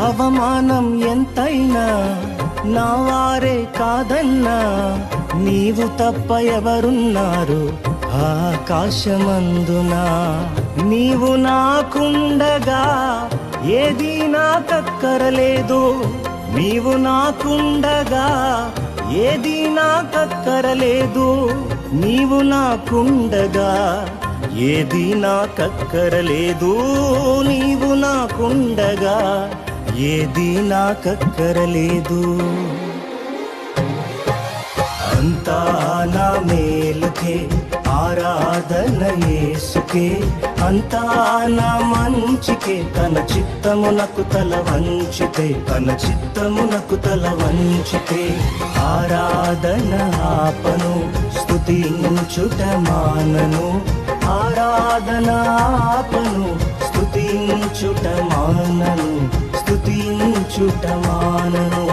అవమానం ఎంతైనా నా వారే కాదన్నా, నీవు తప్ప ఎవరున్నారు ఆకాశమందున. నీవు నాకుండగా ఏది నాకక్కరలేదు, నీవు నాకుండగా ఏది నాకక్కరలేదు, నీవు నాకుండగా ఏది నాకక్కరలేదు, నీవు నాకుండగా ఏది నాకక్కరలేదు. అంతా నా మేలుకే ఆరాధన యేసుకే, అంతా నా మంచికే. తన చిత్తమునకు తల వంచితే, తన చిత్తమునకు తల వంచితే, ఆరాధన ఆపను స్తుతించుట మానను, ఆరాధన ఆపను స్తుతించుట మానను, స్తుతించుట మానను.